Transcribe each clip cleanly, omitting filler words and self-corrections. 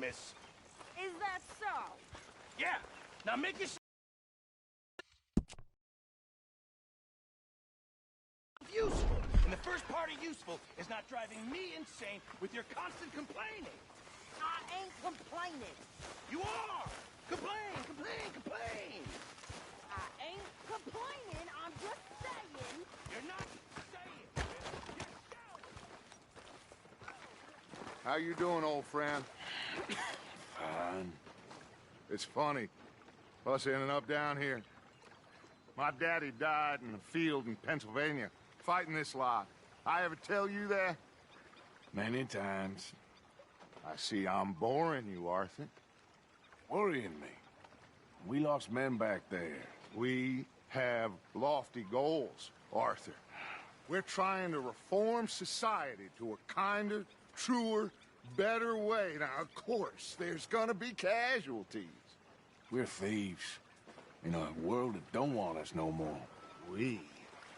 miss. Is that so? Yeah. Now make yourself useful. And the first part of useful is not driving me insane with your constant complaining. I ain't complaining. You are! Complain, complain, complain! I ain't complaining. I'm just saying. You're not saying. You're shouting. How you doing, old friend? Fine. It's funny. Us ending up down here. My daddy died in the field in Pennsylvania, fighting this lot. I ever tell you that? Many times. I see I'm boring you, Arthur. Worrying me. We lost men back there. We have lofty goals, Arthur. We're trying to reform society to a kinder, truer, better way. Now, of course, there's gonna be casualties. We're thieves. In a world that don't want us no more. We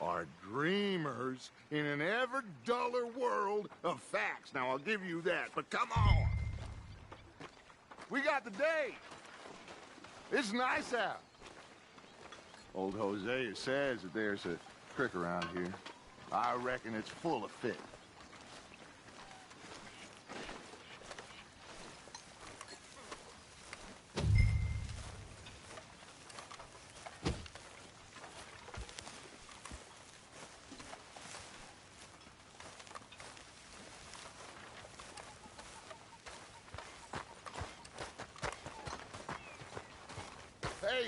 are dreamers in an ever duller world of facts. Now, I'll give you that, but come on. We got the day. It's nice out. Old Hosea says that there's a creek around here. I reckon it's full of fish. Hey,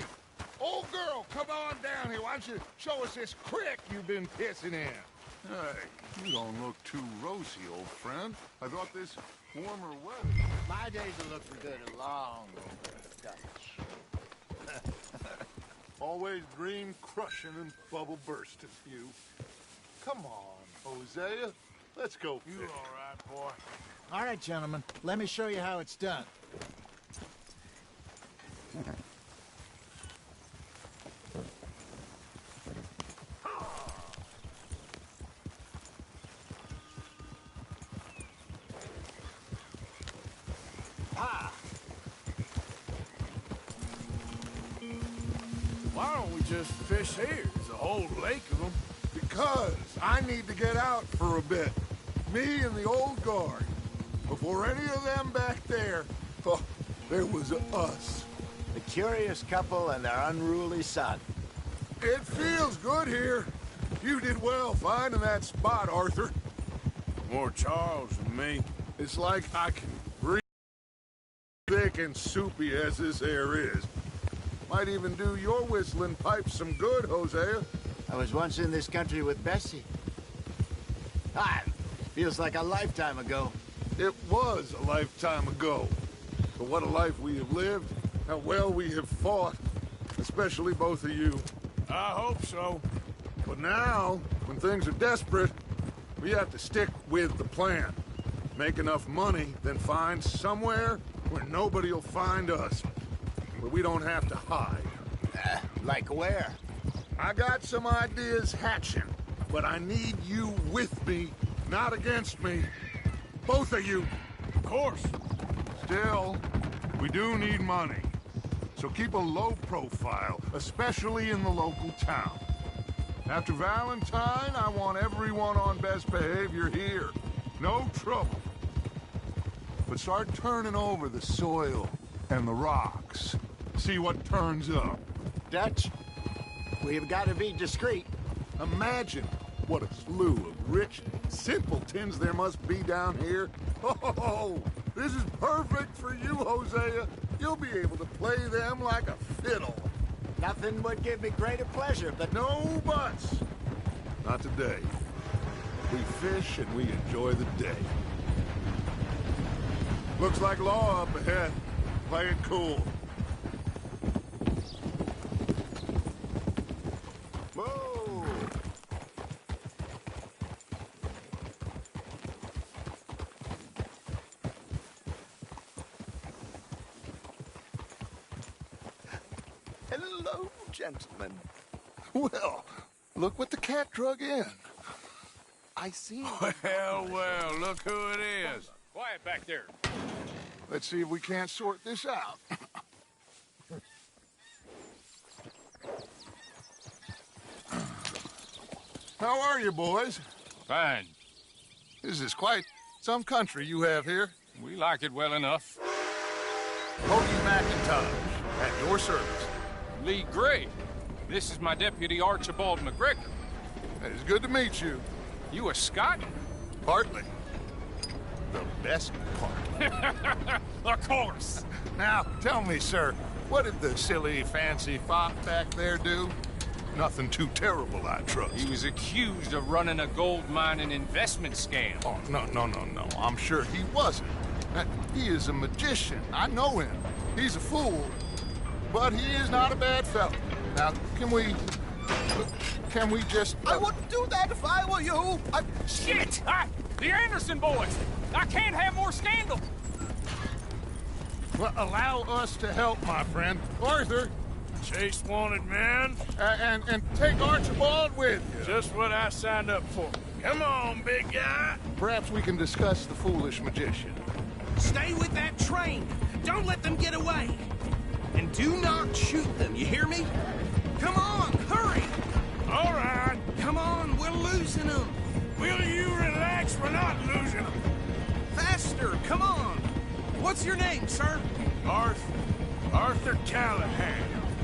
old girl, come on down here. Why don't you show us this creek you've been pissing in? Hey, you don't look too rosy, old friend. I thought this warmer weather... My days are looking good along over Dutch. Always dream crushing and bubble bursting, you. Come on, Hosea. Let's go You fish. all right, boy? All right, gentlemen, let me show you how it's done. Why don't we just fish here? There's a whole lake of them. Because I need to get out for a bit. Me and the old guard. Before any of them back there, oh, there was us. The curious couple and their unruly son. It feels good here. You did well finding that spot, Arthur. More Charles than me. It's like I can breathe. Thick and soupy as this air is. Might even do your whistling pipes some good, Hosea. I was once in this country with Bessie. Feels like a lifetime ago. It was a lifetime ago. But what a life we have lived. How well we have fought. Especially both of you. I hope so. But now, when things are desperate, we have to stick with the plan. Make enough money, then find somewhere where nobody will find us. Where we don't have to hide. Like where? I got some ideas hatching, but I need you with me, not against me. Both of you. Of course. Still, we do need money. So keep a low profile, especially in the local town. After Valentine, I want everyone on best behavior here. No trouble. But start turning over the soil and the rocks. See what turns up. Dutch, we've got to be discreet. Imagine what a slew of rich simpletons there must be down here. Oh, this is perfect for you, Hosea. You'll be able to play them like a fiddle. Nothing would give me greater pleasure, but No buts. Not today. We fish and we enjoy the day. Looks like law up ahead. Play it cool. Whoa! Hello, gentlemen. Well, look what the cat drug in. I see. Well, well, look who it is. Quiet back there. Let's see if we can't sort this out. How are you, boys? Fine. This is quite some country you have here. We like it well enough. Cody McIntosh, at your service. Lee Gray. This is my deputy Archibald McGregor. It's good to meet you. You a Scot? Partly. The best part. Of course. Now, tell me, sir, what did the silly, fancy fop back there do? Nothing too terrible, I trust. He was accused of running a gold mining investment scam. Oh, no. I'm sure he wasn't. He is a magician. I know him. He's a fool. But he is not a bad fellow. Now, can we just... I wouldn't do that if I were you. Shit! The Anderson boys! I can't have more scandal! Well, allow us to help, my friend. Arthur, Chase wanted man. and take Archibald with you. Just what I signed up for. Come on, big guy. Perhaps we can discuss the foolish magician. Stay with that train. Don't let them get away. And do not shoot them, you hear me? Come on, hurry! All right. Come on, we're losing them. Will you relax? We're not losing them. Faster, come on. What's your name, sir? Arthur Callahan.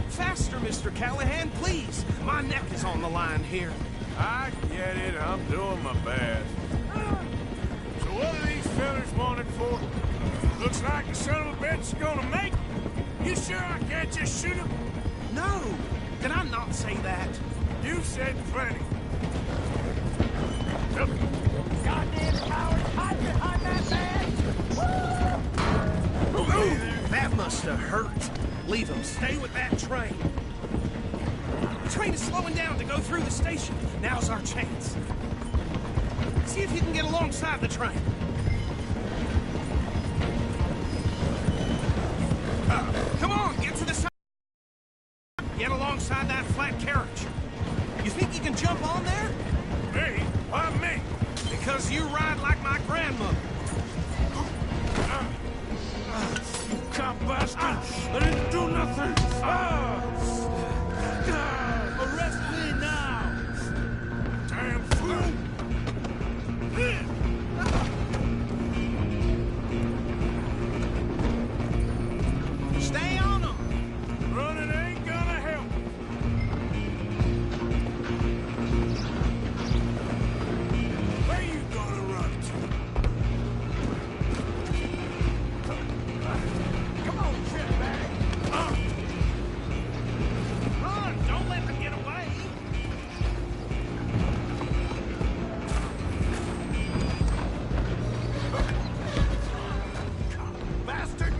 Faster, Mr. Callahan, please. My neck is on the line here. I get it. I'm doing my best. So what are these fellas wanted for? Looks like the son of a bitch is gonna make it. You sure I can't just shoot him? No, did I not say that? You said plenty. Goddamn cowards, hide behind that man! Ooh, that must have hurt. Leave them. Stay with that train. The train is slowing down to go through the station. Now's our chance. See if you can get alongside the train. Come on, get to the side. Get alongside that flat carriage. You think you can jump on there? Me? Why me? Because you ride like my grandmother. You cop bastard! I didn't do nothing! Arrest me now! Damn fool! Stay on them! Running ain't gonna help! Where you gonna run to? Come on, shitbag! Run! Don't let them get away! Bastard!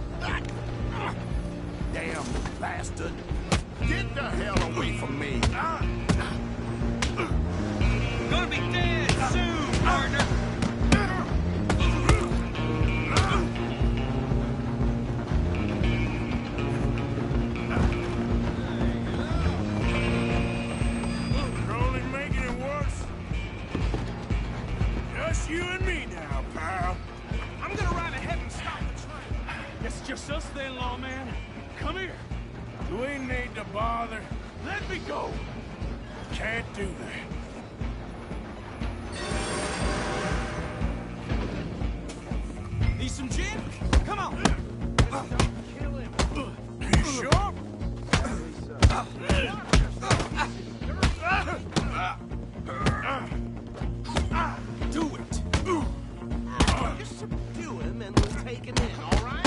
Damn bastard! Get the hell away from me! Gonna be dead soon, partner! You're only making it worse. Just you and me now, pal. I'm gonna ride ahead and stop the train. It's just us then, lawman. Come here. We need to bother. Let me go. Can't do that. Need some gin? Come on! You sure? Do it! Just subdue him and we'll take him in, all right?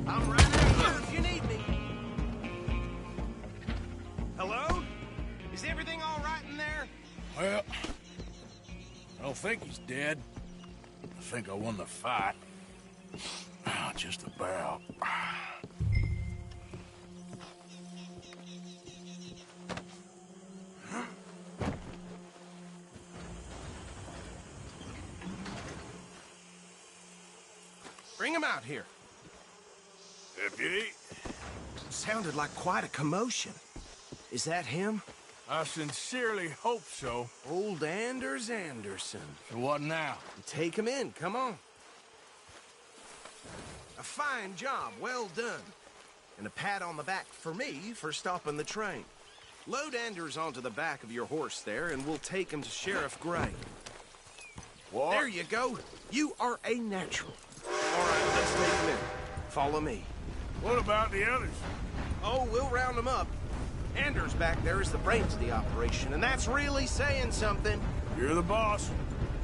I'm right here if you need me. Hello? Is everything all right in there? Well, I don't think he's dead. I think I won the fight. Just about. Bring him out here. Deputy? Sounded like quite a commotion. Is that him? I sincerely hope so. Old Anders Anderson. So what now? Take him in, come on. A fine job, well done. And a pat on the back for me for stopping the train. Load Anders onto the back of your horse there, and we'll take him to Sheriff Gray. What? There you go. You are a natural. All right, let's take him in. Follow me. What about the others? Oh, we'll round them up. Anders back there is the brains of the operation, and that's really saying something. You're the boss.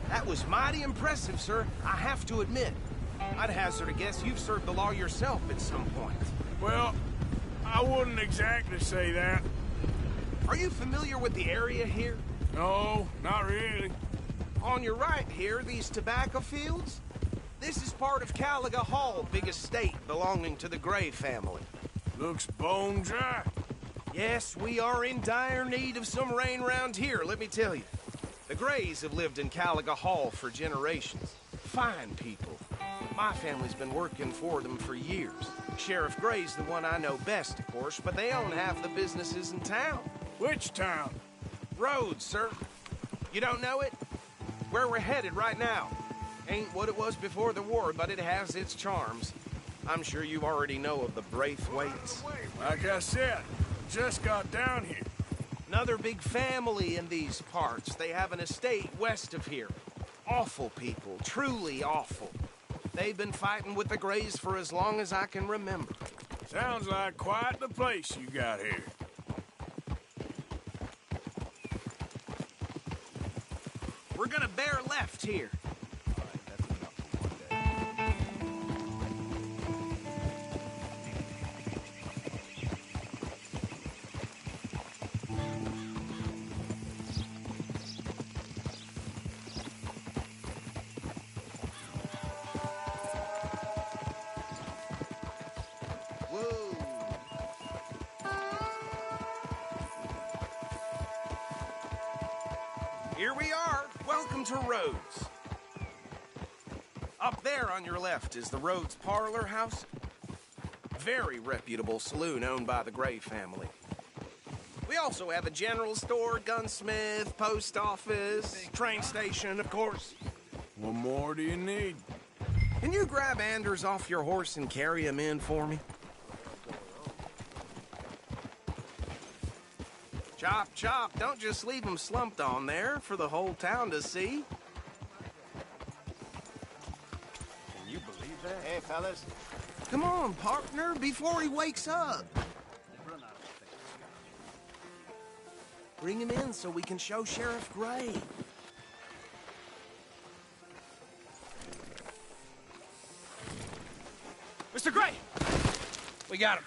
That was mighty impressive, sir. I have to admit. I'd hazard a guess you've served the law yourself at some point. Well, I wouldn't exactly say that. Are you familiar with the area here? No, not really. On your right here, these tobacco fields? This is part of Caliga Hall, big estate belonging to the Gray family. Looks bone dry. Yes, we are in dire need of some rain round here, let me tell you. The Grays have lived in Caliga Hall for generations. Fine people. My family's been working for them for years. Sheriff Gray's the one I know best, of course, but they own half the businesses in town. Which town? Rhodes, sir. You don't know it? Where we're headed right now. Ain't what it was before the war, but it has its charms. I'm sure you already know of the Braithwaites. Like I said, just got down here. Another big family in these parts. They have an estate west of here. Awful people, truly awful. They've been fighting with the Grays for as long as I can remember. Sounds like quite the place you got here. We're gonna bear left here. Here we are. Welcome to Rhodes. Up there on your left is the Rhodes Parlor House. Very reputable saloon owned by the Gray family. We also have a general store, gunsmith, post office, train station, of course. What more do you need? Can you grab Anders off your horse and carry him in for me? Chop, chop. Don't just leave him slumped on there for the whole town to see. Can you believe that? Hey, fellas. Come on, partner, before he wakes up. Bring him in so we can show Sheriff Gray. Mr. Gray! We got him.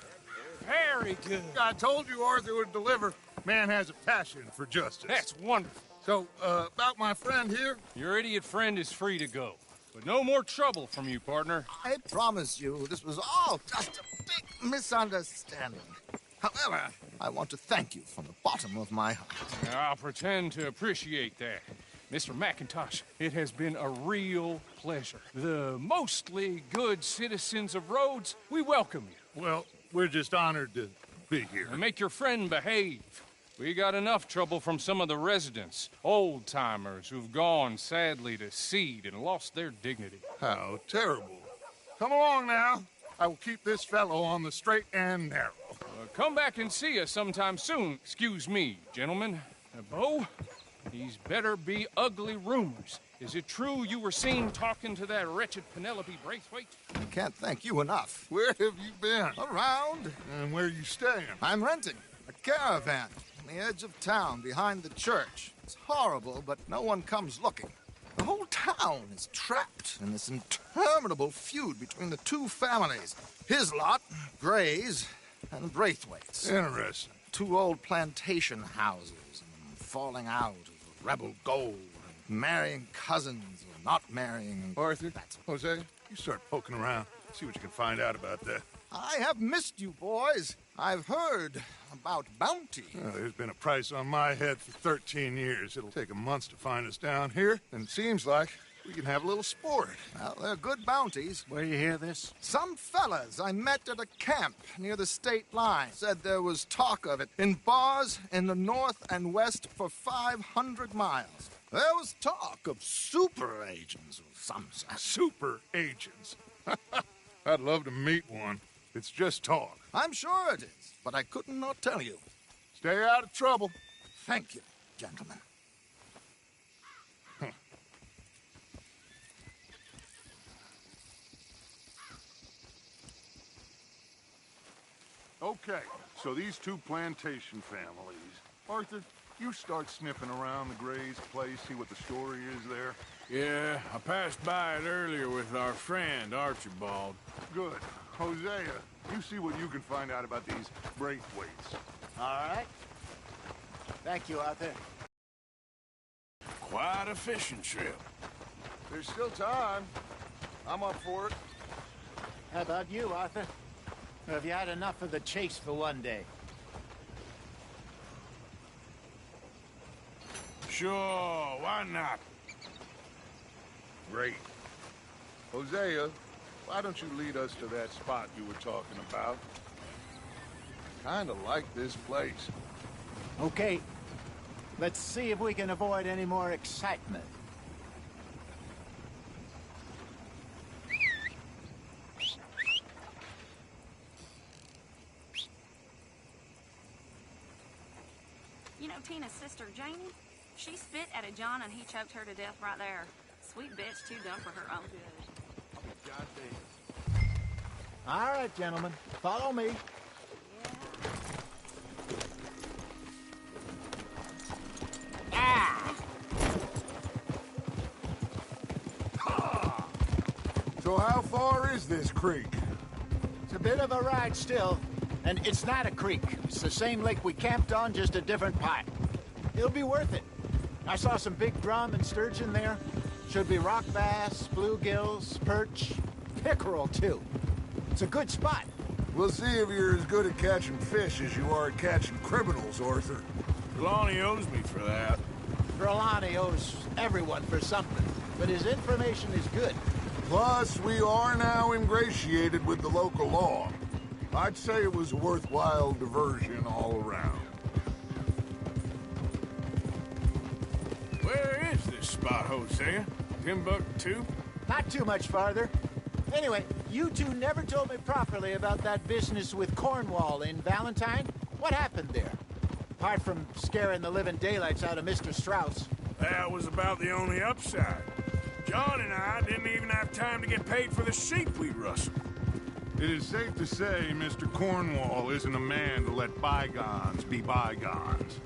Very good. I told you Arthur would deliver. Man has a passion for justice. That's wonderful. So, about my friend here? Your idiot friend is free to go. But no more trouble from you, partner. I promise you, this was all just a big misunderstanding. However, I want to thank you from the bottom of my heart. I'll pretend to appreciate that. Mr. McIntosh, it has been a real pleasure. The mostly good citizens of Rhodes, we welcome you. Well, we're just honored to be here. And make your friend behave. We got enough trouble from some of the residents, old-timers who've gone, sadly, to seed and lost their dignity. How terrible. Come along now. I will keep this fellow on the straight and narrow. Come back and see us sometime soon. Excuse me, gentlemen. Bo, these better be ugly rumors. Is it true you were seen talking to that wretched Penelope Braithwaite? I can't thank you enough. Where have you been? Around. And where are you staying? I'm renting a caravan on the edge of town behind the church. It's horrible, but no one comes looking. The whole town is trapped in this interminable feud between the two families. His lot, Gray's, and Braithwaite's. Interesting. Two old plantation houses, and falling out of rebel gold, and marrying cousins or not marrying. Arthur, Jose, you start poking around. See what you can find out about that. I have missed you, boys. I've heard about bounty. Well, there's been a price on my head for 13 years. It'll take a month to find us down here, and it seems like We can have a little sport. Well, they're good bounties. Where you hear this? Some fellas I met at a camp near the state line said there was talk of it in bars in the north and west for 500 miles. There was talk of super agents of some sort. Super agents. I'd love to meet one. It's just talk. I'm sure it is, but I couldn't not tell you. Stay out of trouble. Thank you, gentlemen. Okay, so these two plantation families. Arthur, you start sniffing around the Gray's place, see what the story is there. Yeah, I passed by it earlier with our friend, Archibald. Good. Hosea, you see what you can find out about these Braithwaites. All right. Thank you, Arthur. Quite a fishing trip. There's still time. I'm up for it. How about you, Arthur? Or have you had enough of the chase for one day? Sure, why not? Great. Hosea, why don't you lead us to that spot you were talking about? Kinda like this place. Okay. Let's see if we can avoid any more excitement. You know Tina's sister, Janie? She spit at a John and he choked her to death right there. Sweet bitch, too dumb for her own good. All right, gentlemen. Follow me. So how far is this creek? It's a bit of a ride still, and it's not a creek. It's the same lake we camped on, just a different part. It'll be worth it. I saw some big drum and sturgeon there. Should be rock bass, bluegills, perch, pickerel, too. It's a good spot. We'll see if you're as good at catching fish as you are at catching criminals, Arthur. Lonnie owes me for that. Trelawney owes everyone for something, but his information is good. Plus, we are now ingratiated with the local law. I'd say it was a worthwhile diversion all around. Where is this spot, Hosea? Timbuktu? Not too much farther. Anyway, you two never told me properly about that business with Cornwall in Valentine. What happened there? Apart from scaring the living daylights out of Mr. Strauss. That was about the only upside. John and I didn't even have time to get paid for the sheep we rustled. It is safe to say Mr. Cornwall isn't a man to let bygones be bygones.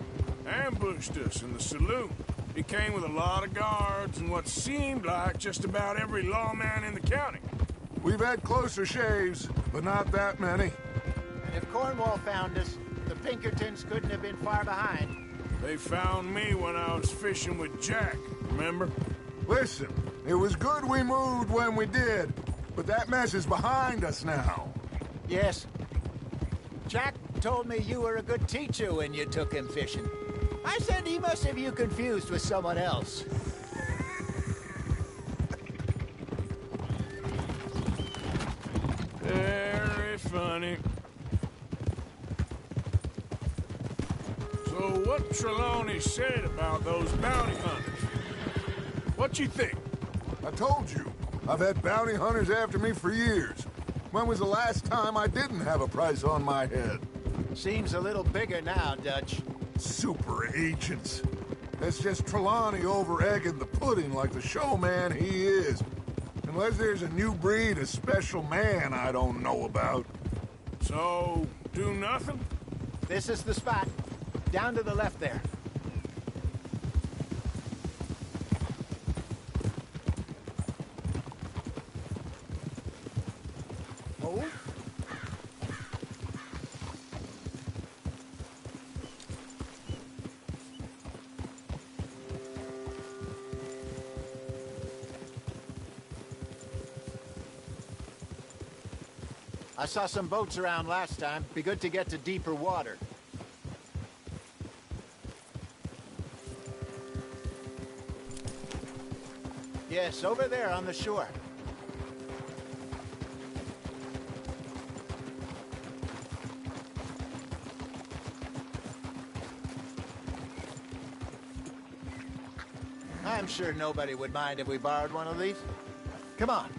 Ambushed us in the saloon. He came with a lot of guards and what seemed like just about every lawman in the county. We've had closer shaves, but not that many. And if Cornwall found us, the Pinkertons couldn't have been far behind. They found me when I was fishing with Jack, remember? Listen, it was good we moved when we did, but that mess is behind us now. Yes. Jack told me you were a good teacher when you took him fishing. I said he must have you confused with someone else. Very funny. So what Trelawney said about those bounty hunters? What you think? I told you, I've had bounty hunters after me for years. When was the last time I didn't have a price on my head? Seems a little bigger now, Dutch. Super agents. That's just Trelawney over-egging the pudding like the showman he is. Unless there's a new breed of special man I don't know about. So, do nothing? This is the spot. Down to the left there. Oh? I saw some boats around last time. Be good to get to deeper water. Yes, over there on the shore. I'm sure nobody would mind if we borrowed one of these. Come on.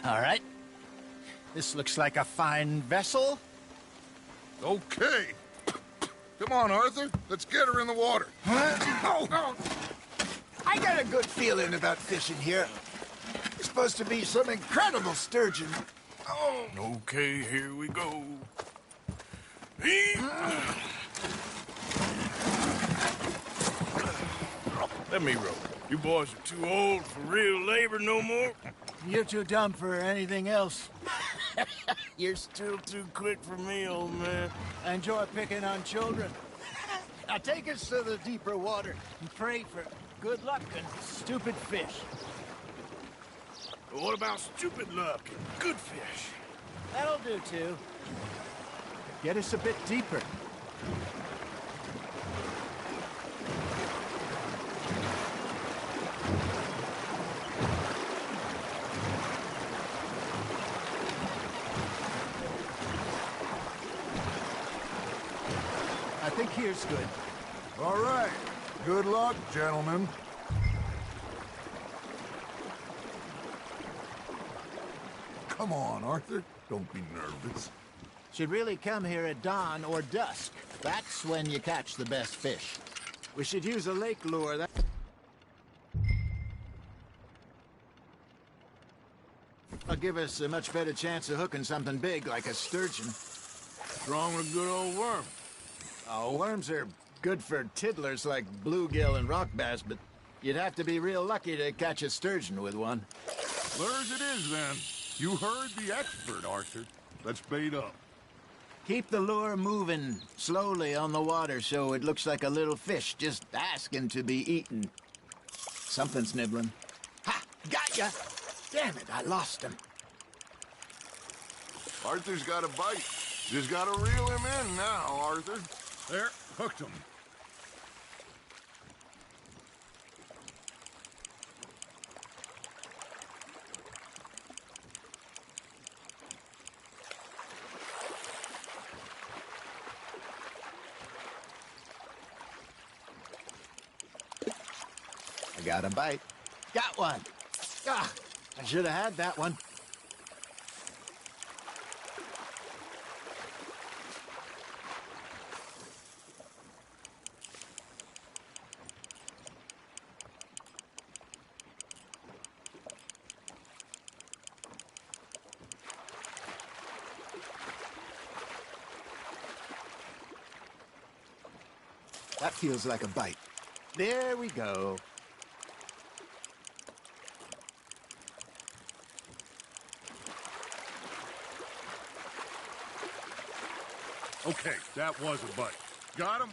All right. This looks like a fine vessel. Okay. Come on, Arthur. Let's get her in the water. Oh. I got a good feeling about fishing here. It's supposed to be some incredible sturgeon. Oh. Okay, here we go. Let me row. You boys are too old for real labor no more. You're too dumb for anything else. You're still too quick for me, old man. I enjoy picking on children. Now take us to the deeper water and pray for good luck and stupid fish. But what about stupid luck and good fish? That'll do, too. Get us a bit deeper. I think here's good. All right. Good luck, gentlemen. Come on, Arthur. Don't be nervous. Should really come here at dawn or dusk. That's when you catch the best fish. We should use a lake lure. That'll give us a much better chance of hooking something big like a sturgeon. What's wrong with a good old worm? Oh, worms are good for tiddlers like bluegill and rock bass, but you'd have to be real lucky to catch a sturgeon with one. Lures it is, then. You heard the expert, Arthur. Let's bait up. Keep the lure moving slowly on the water so it looks like a little fish just asking to be eaten. Something's nibbling. Ha! Got ya! Damn it, I lost him. Arthur's got a bite. Just gotta reel him in now, Arthur. There, hooked him. I got a bite. Got one. Ah, I should have had that one. That feels like a bite. There we go. Okay, that was a bite. Got him?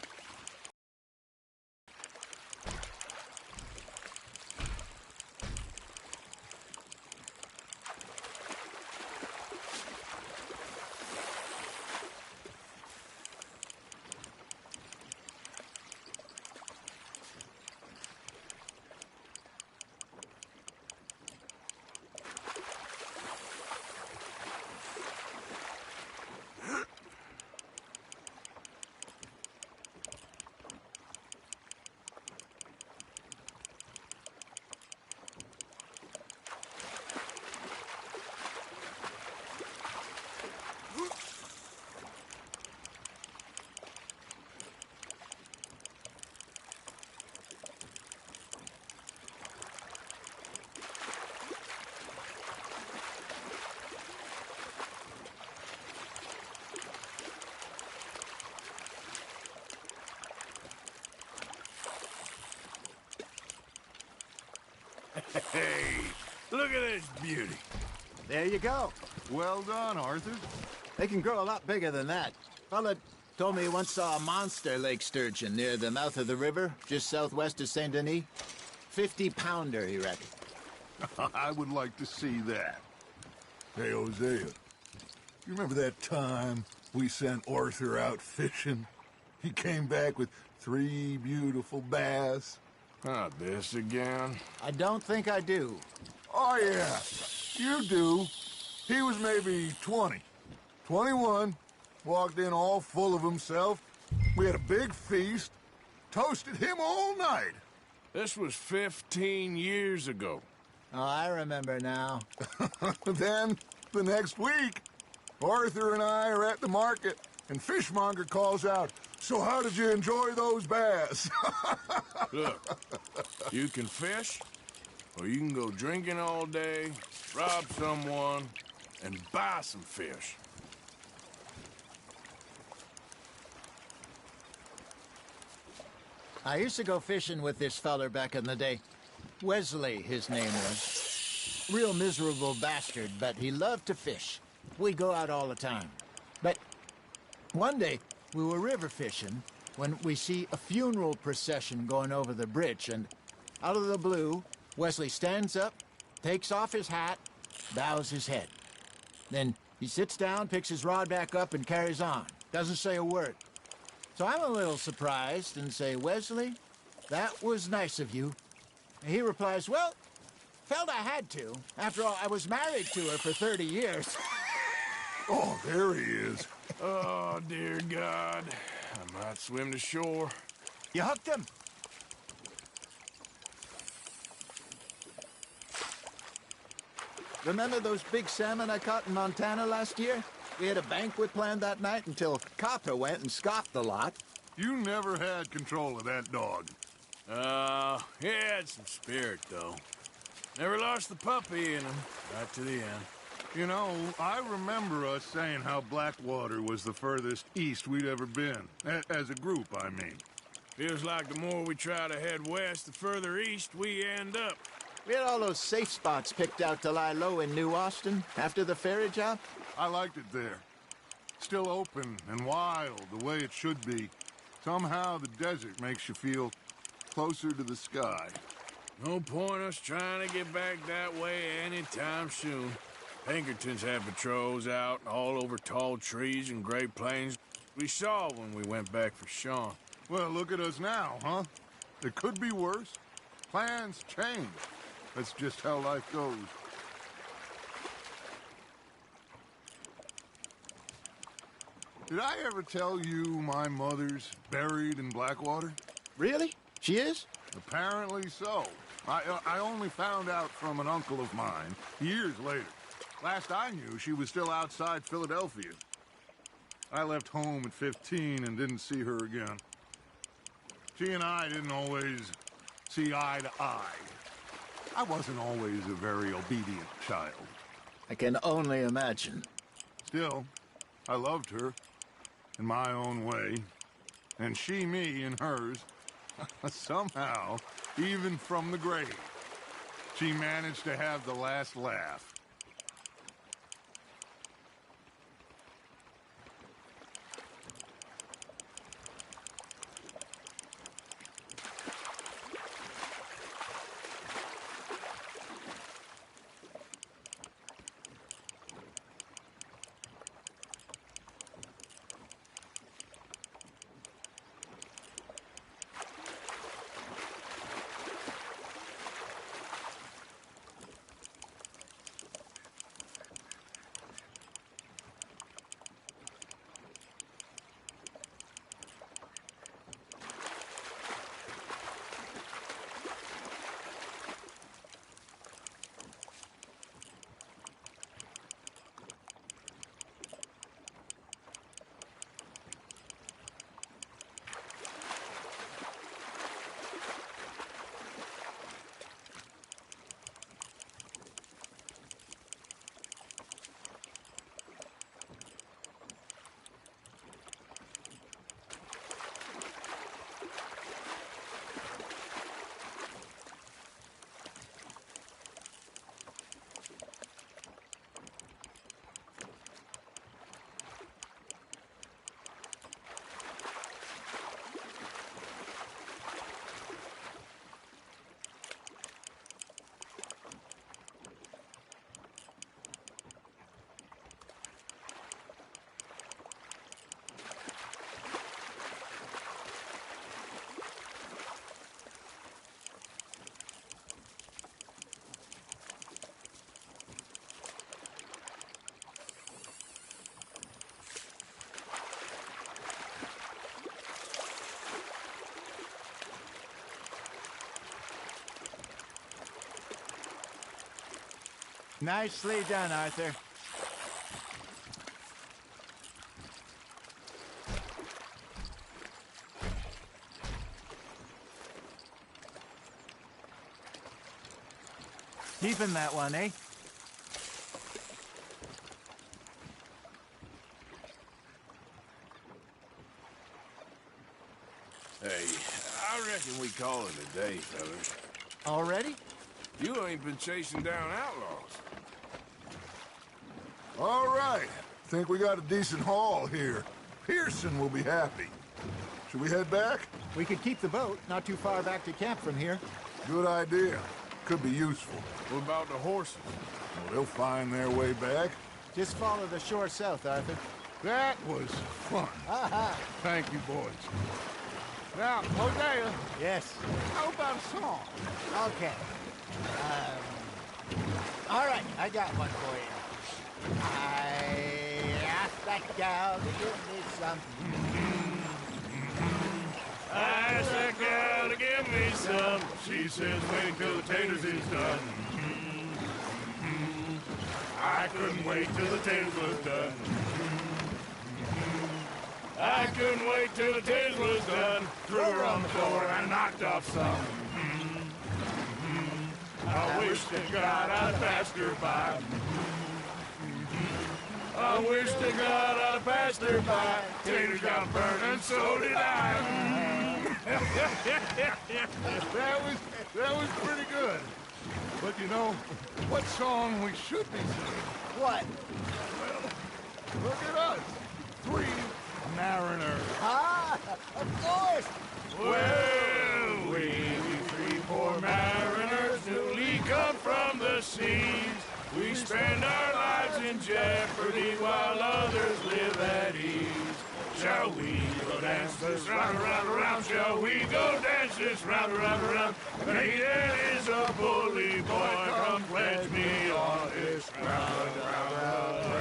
Hey, look at this beauty. There you go. Well done, Arthur. They can grow a lot bigger than that. Fella told me he once saw a monster lake sturgeon near the mouth of the river, just southwest of Saint Denis. 50-pounder, he reckoned. I would like to see that. Hey, Hosea, you remember that time we sent Arthur out fishing? He came back with 3 beautiful bass. Not this again. I don't think I do. Oh, yeah, you do. He was maybe 20, 21, walked in all full of himself. We had a big feast, toasted him all night. This was 15 years ago. Oh, I remember now. Then, the next week, Arthur and I are at the market, and Fishmonger calls out, "So how did you enjoy those bass?" Look, you can fish, or you can go drinking all day, rob someone, and buy some fish. I used to go fishing with this feller back in the day. Wesley, his name was. Real miserable bastard, but he loved to fish. We'd go out all the time. But one day, we were river fishing when we see a funeral procession going over the bridge, and out of the blue, Wesley stands up, takes off his hat, bows his head. Then he sits down, picks his rod back up, and carries on. Doesn't say a word. So I'm a little surprised and say, "Wesley, that was nice of you." And he replies, "Well, felt I had to. After all, I was married to her for 30 years. Oh, there he is. Oh, dear God. I might swim to shore. You hooked him? Remember those big salmon I caught in Montana last year? We had a banquet planned that night until Copper went and scoffed the lot. You never had control of that dog. He had some spirit, though. Never lost the puppy in him, right to the end. You know, I remember us saying how Blackwater was the furthest east we'd ever been. As a group, I mean. Feels like the more we try to head west, the further east we end up. We had all those safe spots picked out to lie low in New Austin after the ferry job. I liked it there. Still open and wild, the way it should be. Somehow the desert makes you feel closer to the sky. No point us trying to get back that way anytime soon. Pinkertons had patrols out all over tall trees and Great Plains. We saw when we went back for Sean. Well, look at us now, huh? It could be worse. Plans change. That's just how life goes. Did I ever tell you my mother's buried in Blackwater? Really? She is? Apparently so. I only found out from an uncle of mine years later. Last I knew, she was still outside Philadelphia. I left home at 15 and didn't see her again. She and I didn't always see eye to eye. I wasn't always a very obedient child. I can only imagine. Still, I loved her in my own way, and she me in hers. Somehow, even from the grave, she managed to have the last laugh. Nicely done, Arthur. Keeping that one, eh? Hey, I reckon we call it a day, fellas. Already? You ain't been chasing down outlaws. All right. Think we got a decent haul here. Pearson will be happy. Should we head back? We could keep the boat not too far back to camp from here. Good idea. Could be useful. What about the horses? Well, they'll find their way back. Just follow the shore south, Arthur. That was fun. Thank you, boys. Now, Hosea, Yes. how about a song? Okay. All right, I got one for you. I asked that gal to give me some. I asked that gal to give me some. She says wait till the taters is done. I couldn't wait till the taters was done. I couldn't wait till the taters was done. Threw her on the floor and knocked off some. I wish to God I'd passed her by. I wish to God I'd passed her by. Taters got burned and so did I. That was pretty good. But you know, what song we should be singing? What? Well, look at us. 3 mariners. Ah, of course. Well, we 3 poor mariners newly come from the seas. We spend our lives in jeopardy while others live at ease. Shall we go dance this round, around, around? Shall we go dance this round, around, around? Hey, there is a bully boy, come pledge me on this round, round, round.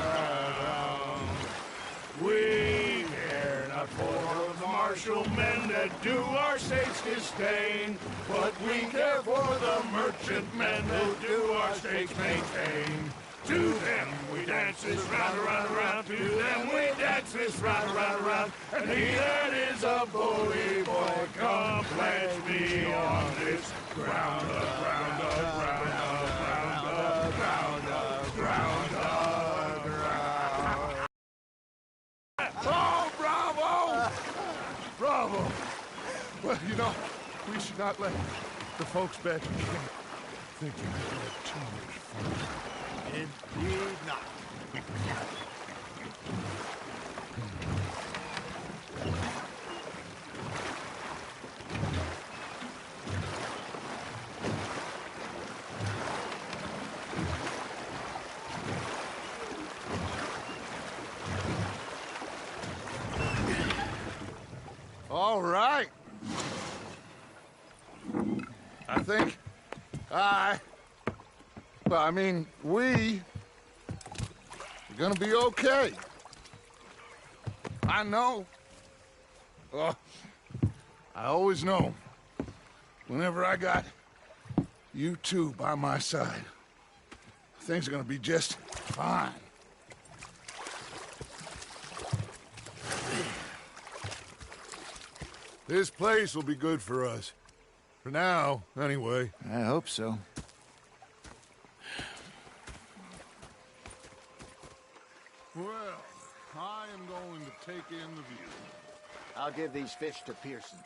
We care not for the martial men that do our states disdain, but we care for the merchant men who do our states maintain. To them we dance this round, around, around. To them we dance this round, around, around. And he that is a bully boy, come pledge me on this ground, ground, ground, ground, ground, ground, ground. Oh, bravo! Bravo! Well, you know, we should not let the folks back in camp think we had too much fun. Indeed not. All right. I think we are gonna be okay. I know. I always know. Whenever I got you two by my side, things are gonna be just fine. This place will be good for us. For now, anyway. I hope so. Well, I am going to take in the view. I'll give these fish to Pearson.